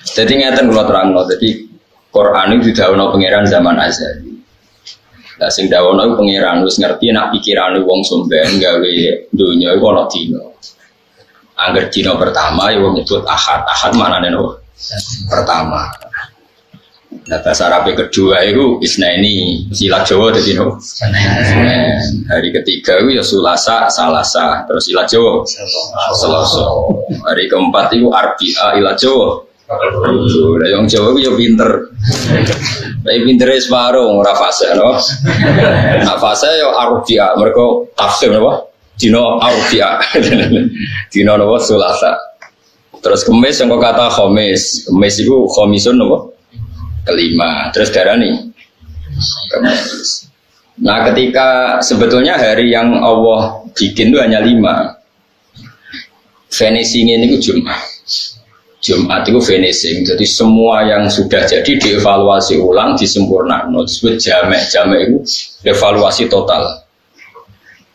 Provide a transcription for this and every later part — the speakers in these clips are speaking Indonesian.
Jadi ngeten kula terangno, jadi Quran itu didhawuhna pangeran zaman azali. Lah sing dawuhna iku pangeran wis ngerti nek pikirane wong somben gawe donya iku ana dina. Angger dina pertama ya wong nyebut ahad. Ahad maknane nopo? Pertama. Nah bahasa Arab kedua itu isnaini, silat Jawa dadi nopo? Hari ketiga itu ya Sulasa, Salasa, terus silat Jawa Selasa. Hari keempat itu Arbi'a ilat Jawa. Lah yang Jawa itu ya pinter. Tapi pintere separuh ora fase no. Nah fase ya Arbi'a, mergo tafsir napa? Dina Arbi'a. Dina napa Sulasa. Terus Kemis yang kata Khamis. Kemis itu Khamisun napa? Kelima. Terus darani Kemis. Nah ketika sebetulnya hari yang Allah bikin itu hanya 5. Finishing ini itu Jumat itu finishing, jadi semua yang sudah jadi dievaluasi ulang, disempurnakan. Disebut jamek itu evaluasi total.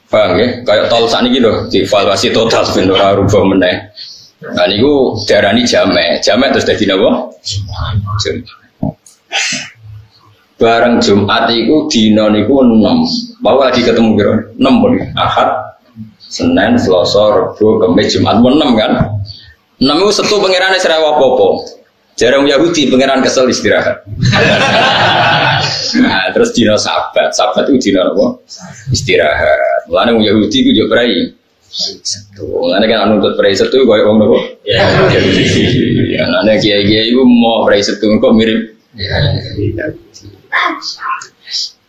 Paham ya? Kayak tol saat ini loh, dievaluasi total sebenarnya rubah meneh. Nah ini darani jamek terus jadi apa? Jumat. Bareng Jumat itu dina niku 6. Mau lagi ketemu kira 6 pun. Ahad, Senin, Selasa, Rabu, Kamis, Jumat 6 kan? 6 itu setu pangeran Israel apa-apa. Jarang Yahudi pangeran kesel istirahat. Nah, terus dina Sabat itu dina apa? Istirahat. Mulane Yahudi ku yo prai. Setu. Mulane kan nuntut prai setu koyo wong napa? Ya. Ya, nane kiai-kiai iku mau prai setu kok mirip. Ya.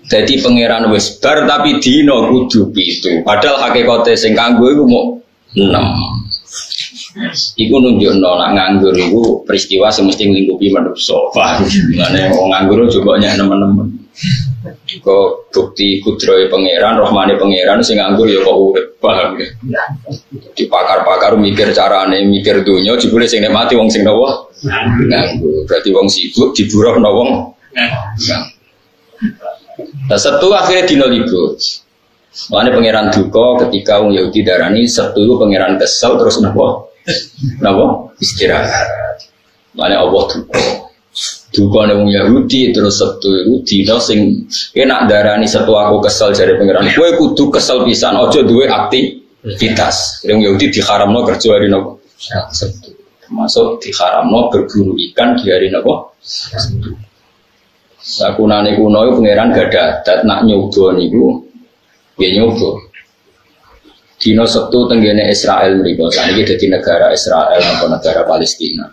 Jadi pangeran wis bar tapi dina kudu 7. Padahal hakikate sing kanggo iku mau 6. Iku nunjukno nak nganggur iku peristiwa sing mesti nglingkupi manusa. Mane wong nganggur coba nyak nemen-nemen. Kok bukti kudrahe pangeran, rahmane pangeran sing nganggur ya kok urip, paham ya. Di pakar-pakar mikir carane, mikir donya jebule sing nikmati wong sing nawa nganggur. Berarti wong sibuk diburuhno wong nganggur. Nah, Setu akhirnya dina libur. Mane pangeran duka ketika wong Yahudi darani Setu itu pangeran kesel terus napa? Istirahat. Mane Allah duka ning wong Yahudi terus Setu itu dina sing enak darani Setu aku kesel jare pangeran. Kowe kudu kesel pisan, aja duwe aktivitas. Wong Yahudi diharamno kerja hari napa? Setu. Termasuk diharamno berburu ikan di hari napa? Setu. Sakunane kuno iku pangeran gadah adat nak nyoba niku nggih nyoba. Dina Setu tenggene Israel mriku saniki dadi negara Israel apa negara Palestina.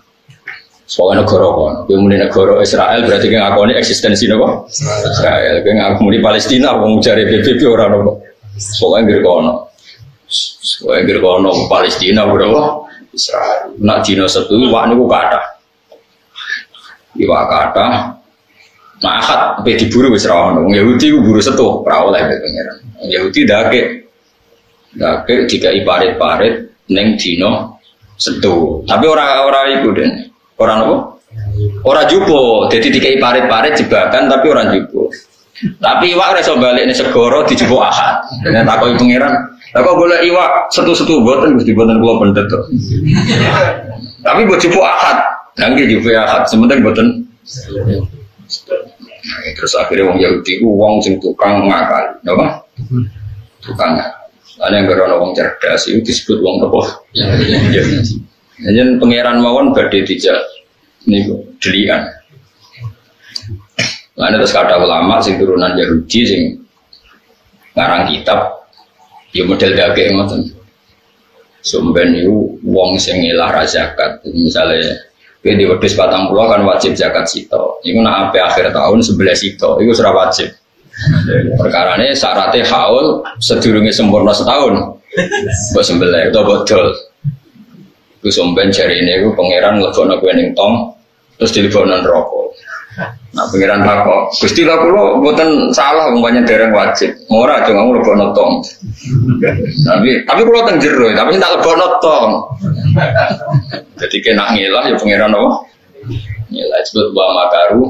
Soale negara kono, kowe muni negara Israel berarti kowe ngakoni eksistensi napa? Israel. Kowe ngakoni Palestina wong jare PBB ora napa. Soale ngger kono. Soale ngger kono Palestina ora Israel. Nak dina Setu wak niku kathah. Iwak kathah. Nah, akad sampai diburu wis ra ono. Wong Yahudi ku buru Setu, ora oleh pangeran. Wong Yahudi dake dikai parit-parit ning dina Setu. Tapi ora iku Den. Ora napa? Ora jupo. Dadi dikai parit-parit jebakan tapi ora jupo. Tapi iwak ora iso balik ning segara dijupuk akad. Dene takoki pangeran, "Lah kok golek iwak Setu-setu mboten Gusti mboten kula pendet to." Tapi mbok jupuk akad. Lah nggih jupuk akad, sementing mboten. Nah, terus akhirnya wong Yahudi ku wong sing tukang ngakali, napa? Tukang. Ana yang gerono wong cerdas itu disebut wong apa? Yahudi. Yen pangeran mawon badhe dijak niku delian. Ana terus kata ulama sing turunan Yahudi sing ngarang kitab ya model dake ngoten. Sumben niku wong sing ngelah zakat, misalnya di wedhus 40 kan wajib zakat sito. Iku nak ape akhir tahun 11 sito, iku ora wajib. Perkarane syaratnya haul sedurunge sempurna setahun. Mbok sembelih utawa bodol. Iku somben jarine iku pangeran legokno kowe ning tong terus dilebokno neraka. Nah pangeran takok, Gusti lha kula mboten salah umpamane dereng wajib. Ora aja ngamu lebokno tong. Tapi kula teng jero, tapi tak lebokno tong. Jadi kena ngilah ya pangeran apa? Ngilah disebut wa makaru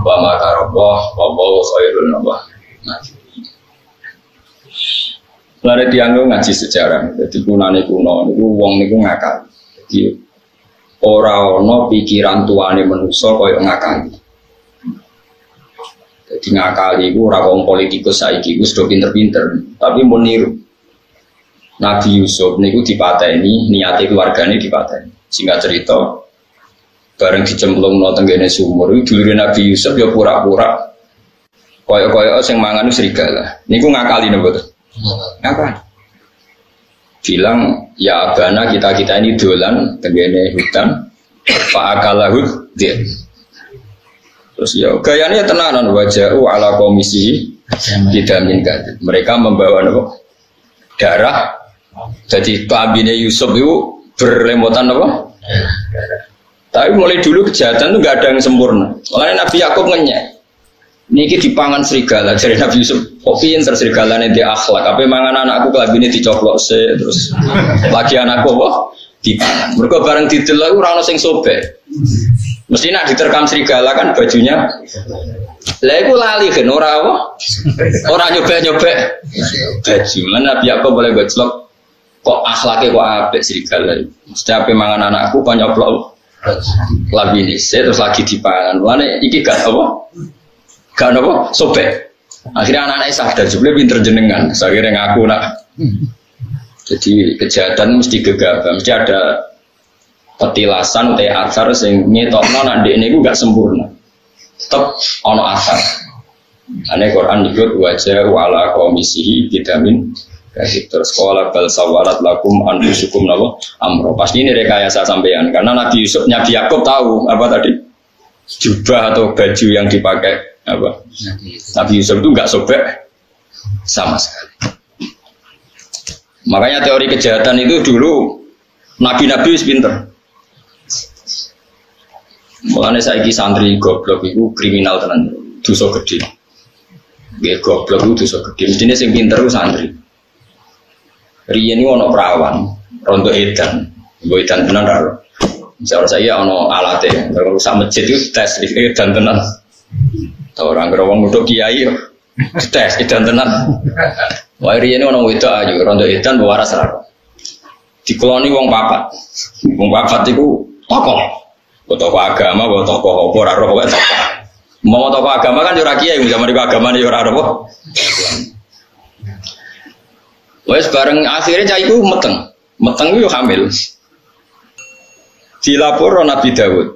wa khairul nabah. Lare tiang ngaji sejarah. Jadi kunane kuno niku wong niku ngakal. Jadi ora ana pikiran tuane manusa kaya ngakali. Jadi ngakali iku ora wong politikus saiki wis do pinter-pinter, tapi mun niru. Nabi Yusuf niku dipateni, niate keluargane dipateni. Singkat cerita, bareng dicemplungno tenggene sumur, dulure Nabi Yusuf ya pura-pura kaya-kaya sing mangan serigala. Niku ngakali napa to? Ngakali. Bilang ya abana kita ini dolan tenggene hutan, Pak Akalahud dia. Terus ya gayane tenanan waja'u ala komisi didamin gadit. Mereka membawa apa? Darah. Jadi kabine Yusuf itu berlemotan apa? Tapi mulai dulu kejahatan itu nggak ada yang sempurna. Makanya Nabi Yakub ngenyek. Niki dipangan serigala dari Nabi Yusuf. Kok pinter serigalane di akhlak. Tapi mangan anakku kabine dicoklok se terus lagi anakku apa? Dipangan. Mergo bareng didelok ora ono sing sobek. Mesti nak diterkam serigala kan bajunya. Lah iku lali kan ora apa? Ora nyobek-nyobek baju. Lan Nabi Yakub boleh goclok. Kok akhlaknya kok apik serigala. Mesti ape mangan anakku kok nyoplok labine terus lagi dipangan. Lane iki gak apa? Gak apa? Sobek. Akhirnya anak-anak sadar jebule pinter jenengan. Akhirnya ngaku nak. Jadi kejahatan mesti gegabah, mesti ada petilasan atau asar sing ngetokno nek ndekne iku gak sempurna. Tetep ana asar. Ane Quran nyebut wajah wala komisihi bidamin. Kasih terus sekolah bal sawarat lakum anfusukum nawa amro. Pasti ini rekayasa sampean karena Nabi Yusuf, Nabi Yakub tahu apa tadi jubah atau baju yang dipakai apa Nabi Yusuf itu nggak sobek sama sekali. Makanya teori kejahatan itu dulu nabi-nabi wis pinter. Mulane saiki santri goblok itu kriminal tenan, dosa gede. Nggih goblok itu dosa gede. Mestine sing pinter ku santri. Riyen iki ana perawan, rondo edan. Mbok edan tenan ra. Misal saya ana alate, kalau sak masjid itu tes edan tenan. Ta ora ngira wong nuthuk kiai tes edan tenan. Wae riyen ana wedok ayu, rondo edan waras ra. Dikeloni wong papat. Wong papat iku tokoh. Tokoh agama, tokoh apa ora ora pokoke tokoh. Mau tokoh agama kan yo ora kiai, zaman iku agamane yo ora apa. Wes bareng akhirnya cah iku meteng itu hamil. Dilapor Nabi Dawud.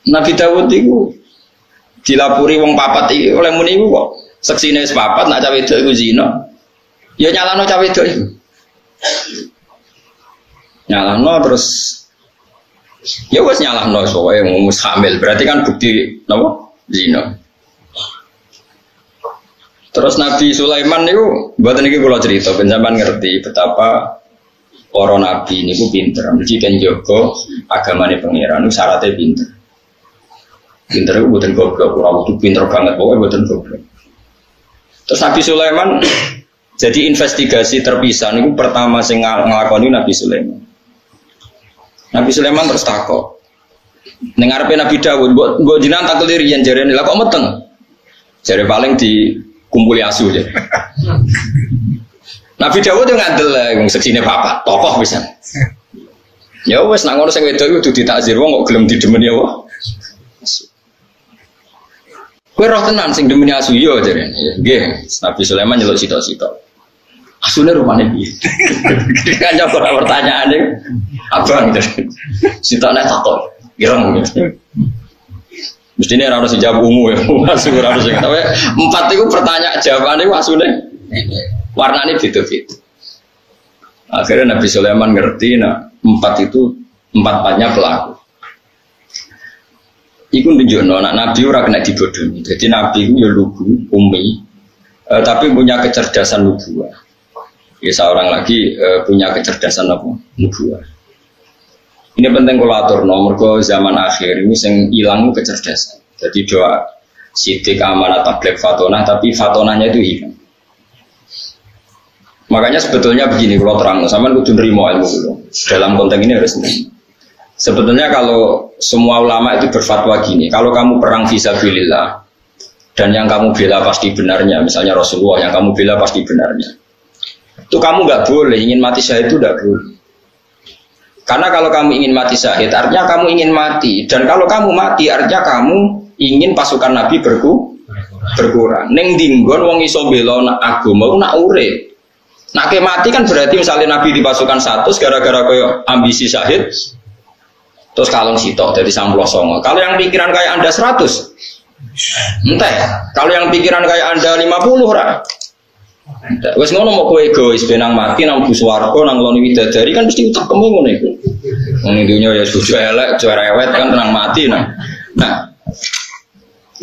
Nabi Dawud itu dilapori wong papat iki oleh muni iku kok seksine wis papat nak cah wedok iku zina. Ya nyalano cah wedok iku. Nyalano terus ya wis nyalano soe wis hamil berarti kan bukti napa zina. Terus Nabi Sulaiman itu buatan ini kalau cerita, penjaman ngerti betapa para nabi ini pinter. Mesti kan jogo agamane pangeran itu syaratnya pinter. Pinter itu buatan goblok, orang itu pinter banget, pokoknya buatan goblok. Terus Nabi Sulaiman jadi investigasi terpisah itu pertama sing ngelakoni Nabi Sulaiman. Nabi Sulaiman terus takok. Nengarepe Nabi Dawud, mbok jenengan tak kelirian jarene lha kok meteng. Jare paling di kumpuli asu aja. Nabi Dawud itu ngandel wong seksine papat, tokoh pisan. Ya wis nak ngono sing wedok kudu ditakzir wong kok gelem didemeni apa. Kowe roh tenan sing demeni asu yo jare. Nggih, Nabi Sulaiman nyeluk sitok-sitok. Asune rupane piye? Kan jawab pertanyaane abang gitu. Sitokne takok, ireng gitu. Mestinya harus dijawab ungu ya, masuk harus yang tapi empat itu pertanyaan jawabannya masuknya warnanya beda-beda. Akhirnya Nabi Sulaiman ngerti, nah empat-empatnya pelaku. Iku nunjukno anak Nabi ora kena dibodohi. Jadi Nabi itu ya lugu, umi, tapi punya kecerdasan nubuwah. Ya seorang lagi punya kecerdasan nubuwah. Ini penting kalau atur nomor ke zaman akhir ini yang hilang kecerdasan. Jadi doa sidik amanat tablek fatonah, tapi fatonahnya itu hilang. Makanya sebetulnya begini kalau terang, sama kudu nerimo ilmu dulu. Dalam konteks ini harus nerimo. Sebetulnya kalau semua ulama itu berfatwa gini, kalau kamu perang fisabilillah dan yang kamu bela pasti benarnya, misalnya Rasulullah yang kamu bela pasti benarnya, itu kamu nggak boleh ingin mati syahid itu nggak boleh. Karena kalau kamu ingin mati syahid, artinya kamu ingin mati. Dan kalau kamu mati, artinya kamu ingin pasukan Nabi berkurang. Neng dinggon wong iso bela nak agama nak urip. Nak ke mati kan berarti misalnya Nabi di pasukan 100 gara-gara koyo ambisi syahid. Terus kalong sitok dari 99. Kalau yang pikiran kayak Anda 100, entah. Kalau yang pikiran kayak Anda 50 ora. Wes ngono mau kowe egois benang mati nang bus warga nang loni widadari kan mesti utak kemu ngono iku. Wong dunya ya bojo elek, cerewet kan tenang mati nah. Nah.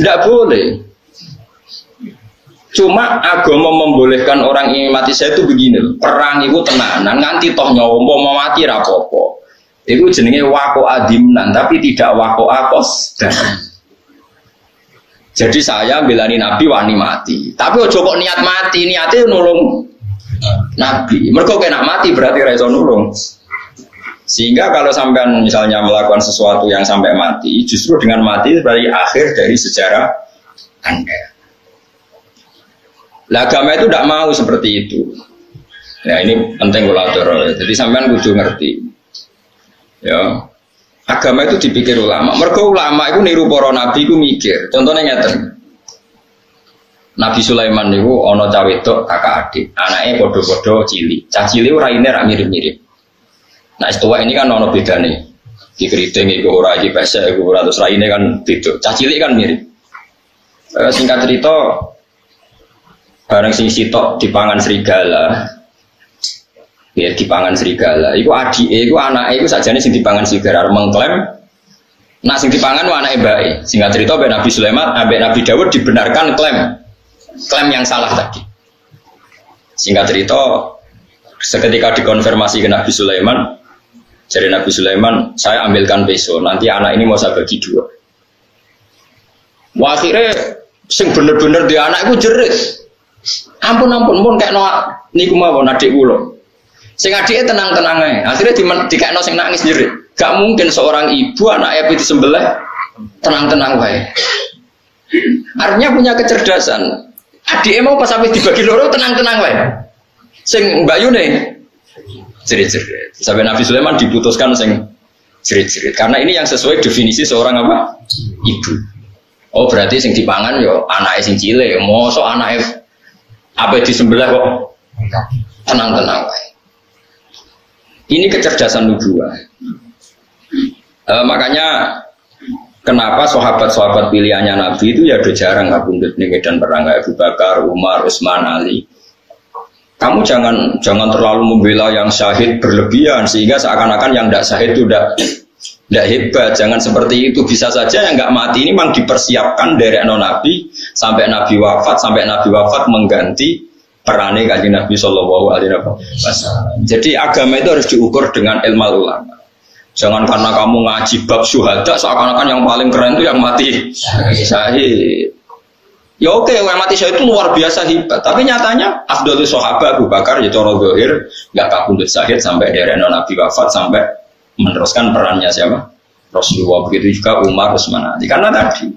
Enggak boleh. Cuma agama membolehkan orang ingin mati saya itu begini loh. Perang itu tenanan nganti toh nyawa mau mati ra apa-apa. Itu jenenge wako adimnan, tapi tidak wako akos. Jadi saya belani Nabi wani mati. Tapi ojo kok niat mati, niatnya nulung Nabi. Mergo kena mati berarti ra iso nulung. Sehingga kalau sampean misalnya melakukan sesuatu yang sampai mati, justru dengan mati berarti akhir dari sejarah Anda. Lah agama itu tidak mau seperti itu. Nah ini penting kulatur. Jadi sampean kudu ngerti. Ya, agama itu dipikir ulama. Mergo ulama itu niru para nabi itu mikir. Contohnya ngeten. Nabi Sulaiman itu ono cah wedok kakak adik, anaknya podo-podo cilik. Cah cilik raine ra mirip-mirip. Nah, istiwa ini kan ono bedane. Di keriting iku ora iki pesek iku ora terus raine kan beda. Cah cilik kan mirip. Singkat cerita bareng sing sitok dipangan serigala. Ya dipangan serigala. Iku adike, iku anake iku sajane sing dipangan serigala mengklaim. Nah sing dipangan ku anake mbake. Singkat cerita mbek Nabi Sulaiman, mbek Nabi Dawud dibenarkan klaim yang salah tadi. Singkat cerita seketika dikonfirmasi ke Nabi Sulaiman, jadi Nabi Sulaiman, saya ambilkan besok. Nanti anak ini mau saya bagi 2. Wah, akhirnya sing bener-bener di anak itu jerit. Ampun pun kayak niku mawon adik kula. Sing adike tenang-tenang ae. Akhirnya dikekno sing nangis jerit. Gak mungkin seorang ibu anaknya disembelih tenang-tenang wae. Artinya punya kecerdasan. Adike mau pas sampai dibagi loro tenang-tenang wae. Sing Mbak Yune jerit-jerit. Sampai Nabi Sulaiman diputuskan sing jerit-jerit. Karena ini yang sesuai definisi seorang apa? Ibu. Oh berarti sing dipangan yo anake sing cilik. Mosok anake apa disembelih kok tenang-tenang wae. Ini kecerdasan nubuwah. Makanya kenapa sahabat-sahabat pilihannya Nabi itu ya udah jarang ngabundut nih medan perang kayak Abu Bakar, Umar, Utsman, Ali. Kamu jangan terlalu membela yang syahid berlebihan sehingga seakan-akan yang tidak syahid itu tidak hebat. Jangan seperti itu. Bisa saja yang nggak mati ini memang dipersiapkan dari Nabi sampai Nabi wafat mengganti perane kanjeng Nabi Sallallahu Alaihi Wasallam. Jadi agama itu harus diukur dengan ilmu ulama. Jangan karena kamu ngaji bab syuhada seakan-akan yang paling keren itu yang mati syahid. Ya oke, yang mati syahid itu luar biasa hebat. Tapi nyatanya afdhalul sahabat Abu Bakar ya cara zahir nggak kabundut syahid sampai dari Nabi wafat sampai meneruskan perannya siapa? Rasulullah. Begitu juga Umar, Utsman, Ali. Karena tadi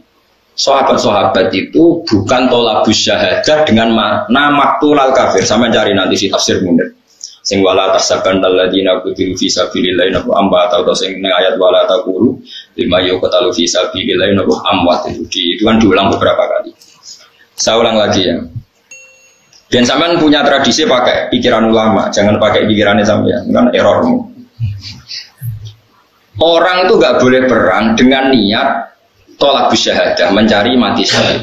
sahabat-sahabat itu bukan tolabus syahadah dengan makna maktulal kafir. Sama cari nanti si tafsir Munir. Sing wala tasaban alladziina qutilu fi sabilillah nabu amwat atau sing ayat wala taqulu lima yuqtalu fi sabilillah nabu amwat itu kan diulang beberapa kali. Saya ulang lagi ya. Dan sampean punya tradisi pakai pikiran ulama, jangan pakai pikirannya sampean, kan errormu. Orang itu nggak boleh perang dengan niat tolabus syahadah, mencari mati syahid.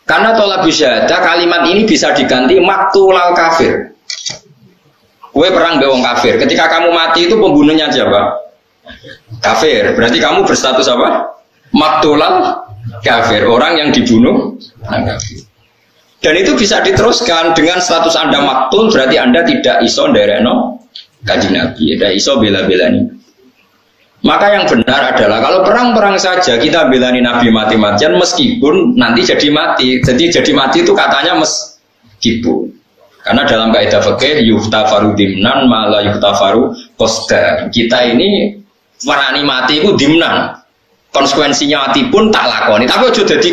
Karena tolabus syahadah kalimat ini bisa diganti maktulal kafir. Kue perang bewong kafir. Ketika kamu mati itu pembunuhnya siapa? Kafir. Berarti kamu berstatus apa? Maktulal kafir. Orang yang dibunuh kafir. Dan itu bisa diteruskan dengan status Anda maktul. Berarti Anda tidak iso ndereno kanjeng Nabi. Tidak iso bela-belani. Maka yang benar adalah kalau perang-perang saja kita belani Nabi mati-matian meskipun nanti jadi mati. Jadi mati itu katanya meskipun. Karena dalam kaidah fikih yuftafaru dimnan mala yuftafaru qasda. Kita ini warani mati itu dimnan. Konsekuensinya mati pun tak lakoni. Tapi aja dadi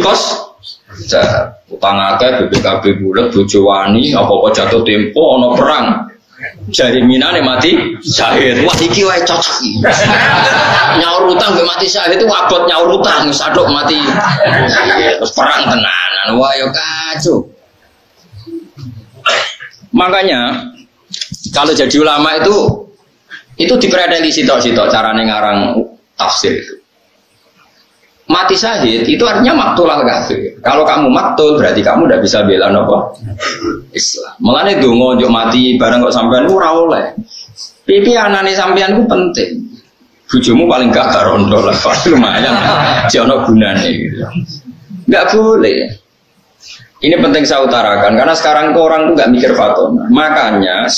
utang akeh BPKB bulet bojo wani apa-apa jatuh tempo ana perang. Jari minane mati syahid. Wah iki wae cocok. Nyaur utang mbek mati syahid itu abot nyaur utang sadok mati. Terus perang tenanan. Wah yo kacau. Makanya kalau jadi ulama itu dipredeli sitok-sitok carane ngarang tafsir itu. Mati syahid itu artinya maktul al-kafir. Kalau kamu maktul berarti kamu tidak bisa bela apa? Islam. Mulane donga njuk mati bareng kok sampean ora oleh. Pipi anane sampean ku penting. Bojomu paling gak rondo lah, lumayan. Jek ono gunane gitu. Enggak boleh. Ini penting saya utarakan karena sekarang tuh orang tuh nggak mikir fatona. Makanya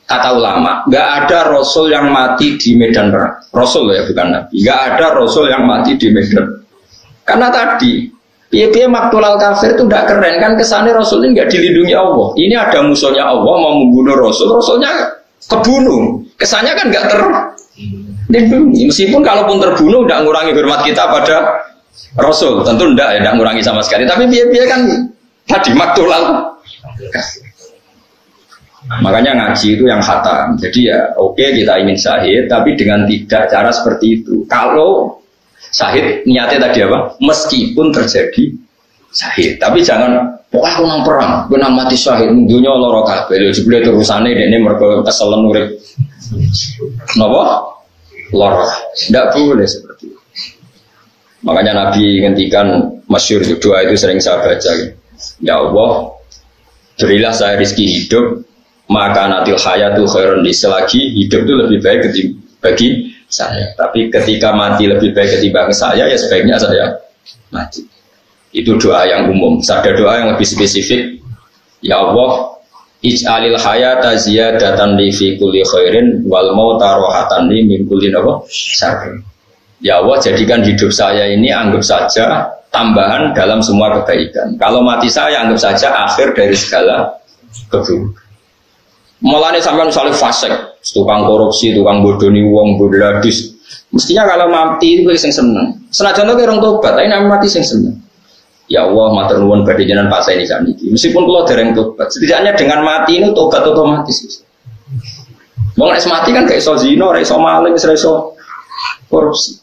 kata ulama, nggak ada rasul yang mati di medan perang. Rasul ya bukan nabi. Nggak ada rasul yang mati di medan. Karena tadi, piye-piye maktul al kafir itu nggak keren kan? Kesannya rasul ini nggak dilindungi Allah. Ini ada musuhnya Allah mau membunuh rasul, rasulnya kebunuh. Kesannya kan nggak terlindungi. Meskipun kalaupun terbunuh, nggak ngurangi hormat kita pada rasul. Tentu nggak ya, nggak ngurangi sama sekali. Tapi piye-piye kan tadi maktul al kafir. Makanya ngaji itu yang khatam. Jadi ya oke, kita ingin syahid, tapi dengan tidak cara seperti itu. Kalau syahid niatnya tadi apa? Meskipun terjadi syahid, tapi jangan pokoknya aku nang perang, aku nang mati syahid, dunia loro kabeh. Lho jebule terusane dene mergo keselen urip. Napa? Loro. Tidak boleh seperti itu. Makanya Nabi ngendikan masyhur doa itu sering saya baca. Ya Allah, berilah saya rezeki hidup, maka natil hayatu khairun li, selagi hidup itu lebih baik bagi saya. Tapi ketika mati lebih baik ketimbang saya, ya sebaiknya saya mati. Itu doa yang umum. Ada doa yang lebih spesifik. Ya Allah, ij'alil hayata ziyadatan li fi kulli khairin wal mauta rohatan li min kulli syarrin. Ya Allah, jadikan hidup saya ini anggap saja tambahan dalam semua kebaikan. Kalau mati saya anggap saja akhir dari segala keburukan. Mulane sampean misalnya fasik, tukang korupsi, tukang bodoni wong, bodladis. Mestinya kalau mati itu sing seneng. Senajan to orang tobat, tapi nek mati sing seneng. Ya Allah, matur nuwun badhe jenengan paseni sakniki. Meskipun kula dereng tobat, setidaknya dengan mati ini tobat otomatis. Wong nek mati kan gak iso zina, ora iso maling, ora iso korupsi.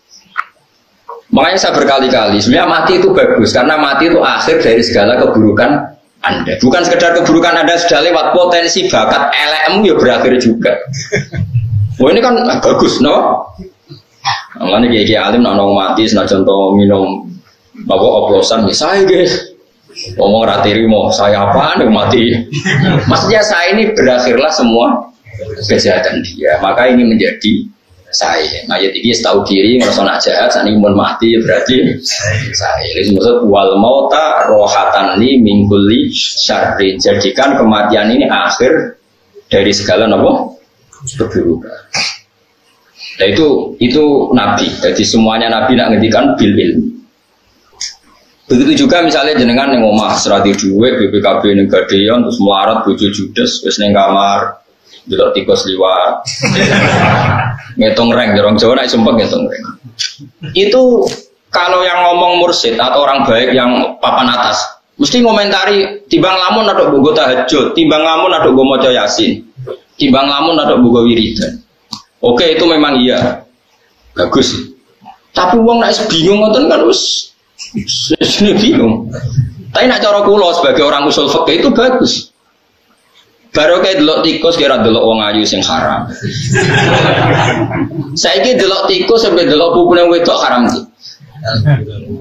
Makanya saya berkali-kali, sebenarnya mati itu bagus karena mati itu akhir dari segala keburukan Anda. Bukan sekedar keburukan Anda sudah lewat, potensi bakat LM ya berakhir juga. Wah ini kan bagus, no? Makanya kayak alim nak nong mati, senajan contoh minum bawa oplosan, ya saya guys, ngomong ratiri mau saya apa nih mati? Maksudnya saya ini berakhirlah semua kejahatan dia. Maka ini menjadi saya. Ayat ini tahu diri ngerasa nak jahat, saat ini mau mati berarti saya. Ini maksud wal mauta rohatan li mingkuli syarri. Jadikan kematian ini akhir dari segala keburukan. Nah itu Nabi. Jadi semuanya Nabi nak ngendikan bil ilmi. Begitu juga misalnya jenengan yang omah serati duit BPKB ning gadean terus melarat bojo judes wis ning kamar delok tikus liwat. Ngitung reng, orang Jawa naik sumpah ngitung reng. Itu kalau yang ngomong mursyid atau orang baik yang papan atas, mesti ngomentari timbang lamun atau bogo tahajud, timbang lamun atau bogo maca yasin, timbang lamun atau bogo wiridan. Oke, itu memang iya, bagus. Tapi uang naik bingung ngoten kan us, ini bingung. Tapi nak cara kula sebagai orang usul fikih itu bagus. Baru kayak delok tikus kira delok wong ayu sing haram. Saiki delok tikus sampai delok pupune wedok haram iki.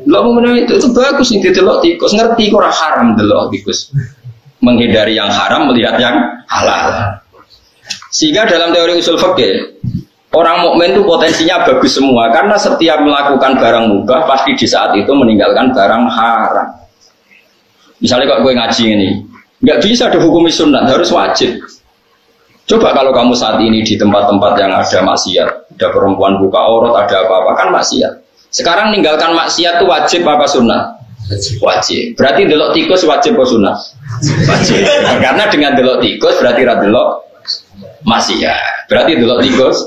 Delok pupune itu bagus nih delok tikus, ngerti kok ora haram delok tikus. Menghindari yang haram melihat yang halal. Sehingga dalam teori usul fikih, orang mukmin itu potensinya bagus semua karena setiap melakukan barang mubah pasti di saat itu meninggalkan barang haram. Misalnya kok gue ngaji ini, nggak bisa dihukumi sunat, harus wajib. Coba kalau kamu saat ini di tempat-tempat yang ada maksiat, ada perempuan buka aurat, ada apa-apa, kan maksiat. Sekarang ninggalkan maksiat itu wajib apa sunat? Wajib. Berarti delok tikus wajib apa sunat? Wajib. Karena dengan delok tikus berarti delok maksiat. Berarti delok tikus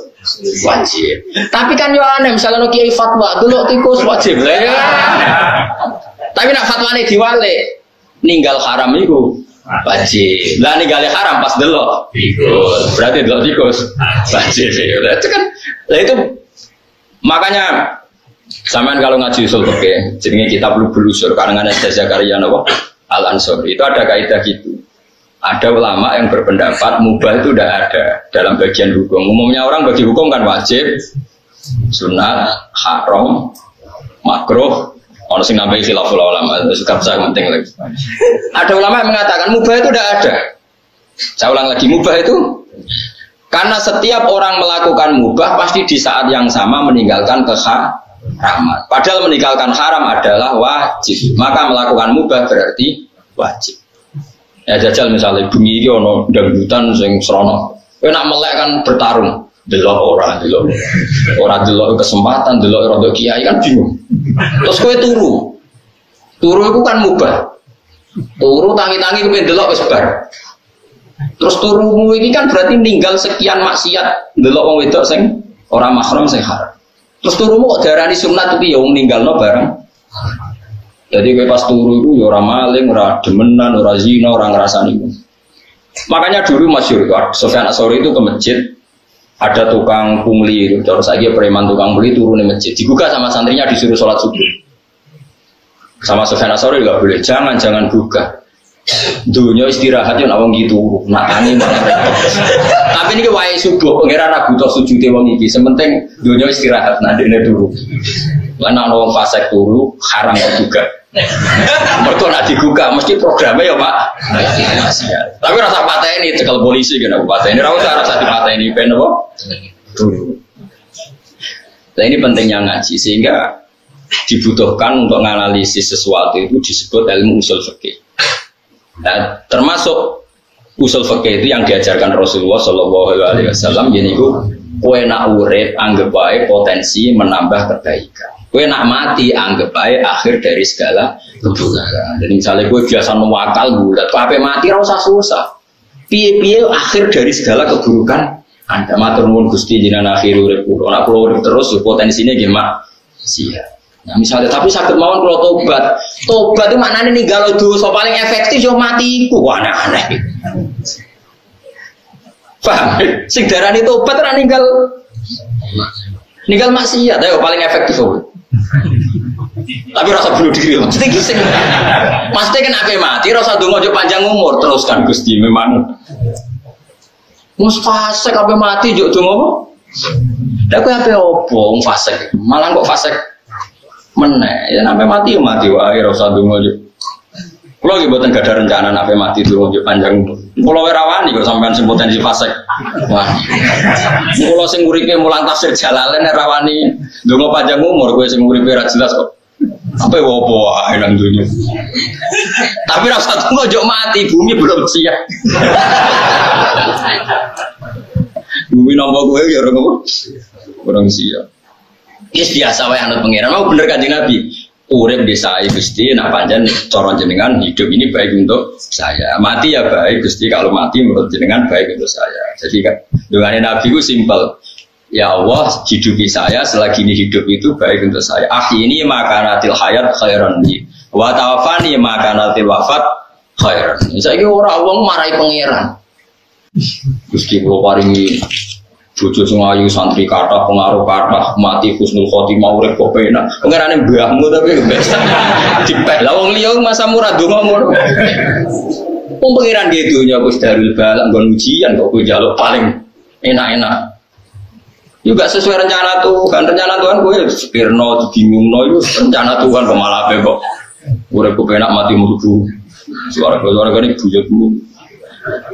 wajib. Tapi kan yo aneh, misalnya kiai fatwa delok tikus wajib lah. Tapi nak fatwane diwale, ninggal haram itu wajib. Lah ninggali haram pas delok tikus. Berarti delok tikus wajib. Itu kan, lah itu makanya sampean kalau ngaji usul fikih, jenenge kitab Lubul Usul karangan Syekh Zakaria napa Al-Ansor, itu ada kaidah gitu. Ada ulama yang berpendapat mubah itu tidak ada dalam bagian hukum. Umumnya orang bagi hukum kan wajib, sunat, haram, makruh. Orang sing nambahi khilaful ulama, itu saya penting lagi. Ada ulama yang mengatakan mubah itu tidak ada. Saya ulang lagi, mubah itu karena setiap orang melakukan mubah pasti di saat yang sama meninggalkan keharaman. Padahal meninggalkan haram adalah wajib. Maka melakukan mubah berarti wajib. Ya jajal misalnya bunyi iki ana dangdutan sing srana. Kowe nak melek kan bertarung. Delok ora delok kesempatan, delok rondo kiai kan bingung. Terus kowe turu itu kan mubah. Turu tangi-tangi kowe delok wis bar. Terus turumu ini kan berarti ninggal sekian maksiat delok wong wedok sing ora mahram sing haram. Terus turumu kok diarani sunat iki ya wong ninggalno bareng. Jadi kowe pas turu itu ya ora maling, ora demenan, ora zina, ora ngrasani. Makanya dulu masyhur itu Sufyan Ats-Tsauri itu ke masjid. Ada tukang pungli, terus lagi preman tukang pungli turun di masjid, dibuka sama santrinya disuruh sholat subuh. Sama Sufyan Ats-Tsauri nggak boleh, jangan buka. Dunia istirahat yo nawang gitu, nakani malah repot. Tapi ini wae subuh, pengira ragu to sujute wong iki, sementing dunia istirahat nadene dulu. Lan ana wong fasik turu haram juga. Mergo nek dibuka mesti programnya ya Pak. Tapi rasa pateni cekel polisi kena pateni, ora usah rasa dipateni ben apa? Dulu. Nah ini pentingnya ngaji sehingga dibutuhkan untuk menganalisis sesuatu itu disebut ilmu usul fikih. Nah, termasuk usul fikih itu yang diajarkan Rasulullah Shallallahu Alaihi Wasallam, yaitu kowe nak urip anggap baik potensi menambah kebaikan. Kowe nak mati anggap baik akhir dari segala keburukan. Jadi misalnya kowe biasa mewakal bulat, kowe mati ora usah susah. Piye-piye akhir dari segala keburukan. Anda matur nuwun Gusti jenengan akhir urip kula. Nek kula urip terus potensinya gimana? Siap. Nah misalnya tapi sakit mawon kalau tobat itu maknanya nih kalau dosa paling efektif yo mati iku aneh-aneh. Paham? Sing darani tobat ora ninggal maksiat ayo paling efektif kok. Tapi rasa bunuh diri mesti gising. Mesti kan ape mati rasa donga yo panjang umur teruskan Gusti memang. Mus fasik ape mati yo donga apa? Lah kowe ape opo fasik? Malah kok fasik meneh ya sampai mati wae ora usah ndonga yo. Kula nggih mboten gadah rencana sampai mati ndonga yo panjang. Kula ora wani kok sampean sing potensi fasik. Wah. Kula sing uripe mulang tafsir Jalalain ora wani ndonga panjang umur kowe sing uripe ora jelas kok. Apa opo wae nang donya. Tapi ora usah ndonga yo mati, bumi belum siap. Bumi nampa kowe ya ora ngopo. Kurang siap. Yes biasa wae anut pangeran. Mau bener Kanjeng Nabi. Urip desa Gusti nak panjen cara jenengan hidup ini baik untuk saya. Mati ya baik Gusti, kalau mati menurut jenengan baik untuk saya. Jadi kan dongane Nabi ku simpel. Ya Allah, hidupi saya selagi ini hidup itu baik untuk saya. Akhini makanatil hayat khairan li. Wa tawafani makanatil wafat khairan. Saiki ora wong marahi pangeran. Gusti kula paringi bojo sing ayu santri kathah pengaruh kathah mati husnul khotimah urip kok penak pengerane mbahmu tapi dipek la wong liya masa murah donga ngono wong pengiran ge donya wis darul balak nggon ujian kok kowe njaluk paling enak-enak juga sesuai rencana Tuhan kowe sepirno dibingungno iku rencana Tuhan kok malah ape kok urip kok penak mati murdu suara-suara kene buyutmu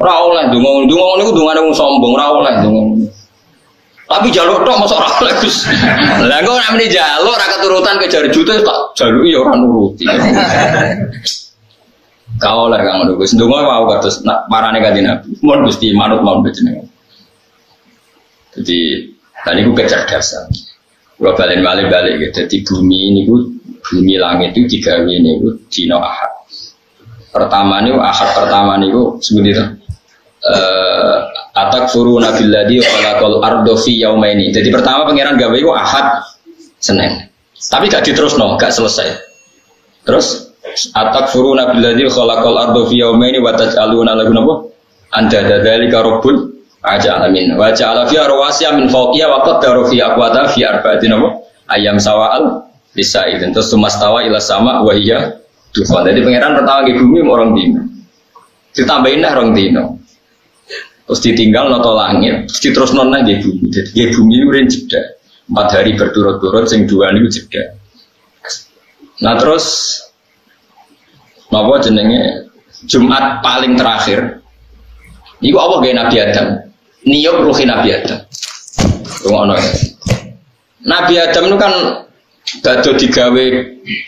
ora oleh donga niku dongane wong sombong ora oleh donga. Tapi jaluk tok mosok ora oleh Gus. Lah kok nek meni jaluk ora keturutan kejar juta tak jaluki ya ora nuruti. Ka oleh kang ngono Gus. Ndonga wae kados parane Kanjeng Nabi. Mun Gusti manut mawon jenengan. Jadi tadi ku kecerdasan. Kula balik gitu. Dadi bumi langit itu digawe niku dina Ahad. Pertama niku sebenarnya atak furu nabiladi falakol ardofi yaumaini. Jadi pertama pangeran gawe itu Ahad Senin. Tapi gak diterusno, gak selesai. Terus Atakfuruna billadzi khalaqal arda fi yawmaini wa taj'aluna lahu napa? Anda dzalika rabbul alamin. Wa ja'ala fiha rawasiya min fawqiha wa qaddara fi aqwata fi arba'atin ayam sawa'al lisaidin. Terus tumastawa ila sama wa hiya dufan. Jadi pangeran pertama di bumi orang dino. Ditambahin dah orang dino. Terus ditinggal noto langit, terus diterus nona di bumi. Jadi di bumi urin jeda. 4 hari berturut-turut, sing 2 niku jeda. Nah terus napa jenenge Jumat paling terakhir. Iku apa gawe Nabi Adam? Niyok ruhi Nabi Adam. Ngono ya. Nabi Adam itu kan dado digawe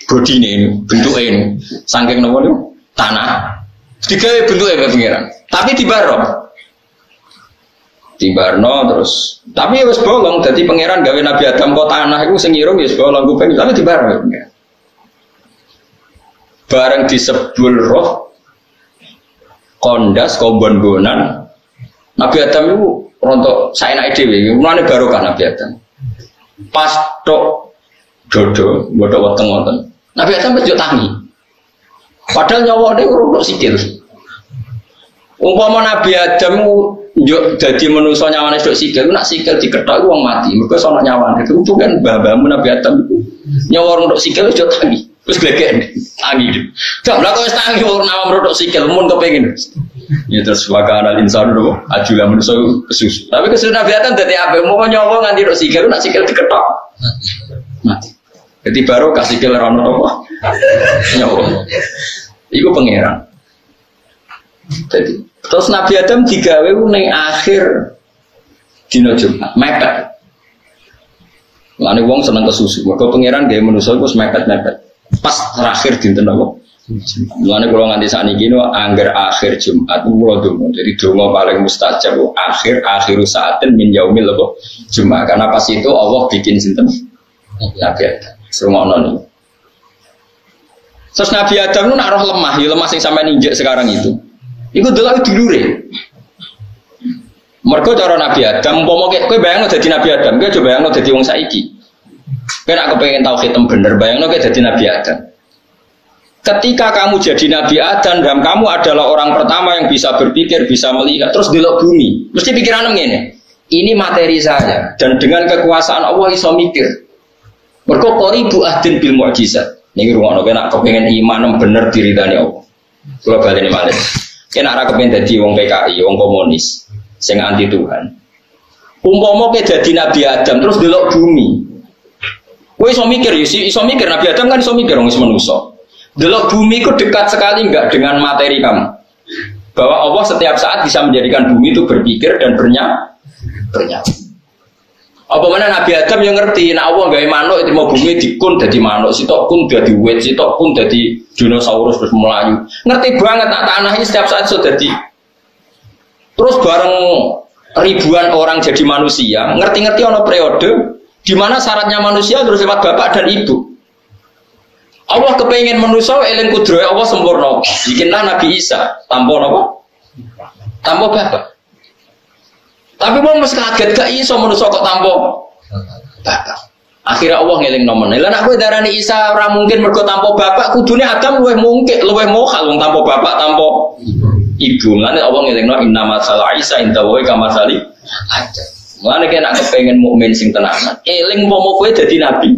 bodine ini, bentuke ini. Saking napa niku? Tanah. Digawe bentuke pengiran. Tapi dibarok. Dibarno terus. Tapi wis bolong dadi pangeran gawe Nabi Adam kok tanah iku sing irung wis bolong kuping tapi dibarno. Bareng disebul roh kondas kombon-bonan Nabi Adam itu rontok saenake dhewe mulane barokah Nabi Adam. Pas tok dodo bodho weteng wonten. Nabi Adam wis yo tangi. Padahal nyawane rontok sikil. Umpama Nabi Adam yo dadi manusa nyawane tok sikil, nak sikil dikethok wong mati. Mergo sono nyawane. Itu kan mbah-mbahmu Nabi Adam iku nyawa rontok sikil yo tangi. Terus glegek tangi. Gak lha kok wis tangi ora nawam rontok sikil mun kepengin. Ya terus wakana insan lho ajula manusa kesusu. Tapi kesusu Nabi Adam dadi apik mau nyawa nganti tok sikil nak sikil dikethok. Mati. Jadi baru kasih sikil ora ono apa. Nyawa. Iku pangeran. Jadi terus Nabi Adam digawe ning akhir dina Jumat, mepet. Lane wong seneng kesusu. Mergo pangeran gawe manusa iku mepet-mepet. Pas terakhir dinten apa? Lane kula nganti sakniki no angger akhir Jumat kula donga. Jadi donga paling mustajab akhiru saatin min yaumil apa? Jumat. Karena pas itu Allah bikin sinten? Nabi Adam. Serungono niku. Terus Nabi Adam itu nak roh lemah, ya lemah sing sampean injek sekarang itu. Iku delok dulure. Mergo cara Nabi Adam, umpama kowe bayangno dadi Nabi Adam, kowe coba bayangno dadi wong saiki. Kowe nek kepengin tauhid bener, bayangno kowe dadi Nabi Adam. Ketika kamu jadi Nabi Adam dan kamu adalah orang pertama yang bisa berpikir, bisa melihat, terus delok bumi, mesti pikiranmu ngene. Ini materi saya dan dengan kekuasaan Allah iso mikir. Mergo qoribu ahdin bil mukjizat. Niki rumono kowe nek kepengin iman bener diridani Allah. Kula baleni malih. Kena arah kepengen dadi wong PKI, wong komunis, sing anti Tuhan. Umpama kowe dadi Nabi Adam terus delok bumi. Kowe iso mikir, iso mikir Nabi Adam kan iso mikir wong manusa. Delok bumi itu dekat sekali enggak dengan materi kamu. Bahwa Allah setiap saat bisa menjadikan bumi itu berpikir dan bernyawa. Apa mana Nabi Adam yang ngerti, nah Allah gawe manuk itu mau bumi dikun dadi manuk, sitok kun dadi wit, sitok kun dadi dinosaurus terus melayu. Ngerti banget nak tanah ini setiap saat sudah jadi. Terus bareng ribuan orang jadi manusia, ngerti-ngerti ono periode di mana syaratnya manusia terus lewat bapak dan ibu. Allah kepengen manusia eling kudrohe Allah sempurna. Bikinlah Nabi Isa tanpa apa? Tanpa bapak. Tapi mau mesti kaget gak iso manusia kok tanpa bapak. Akhirnya Allah ngeling nomen. Lah nek kowe darani Isa ora mungkin mergo tanpa bapak, kudune Adam luwih mungkin, luwih mohal wong tanpa bapak, tanpa ibu. Lan Allah ngelingno inna masalah Isa inda wa kama sali. Mulane nek kepengen mukmin sing tenanan, eling umpama kowe dadi nabi.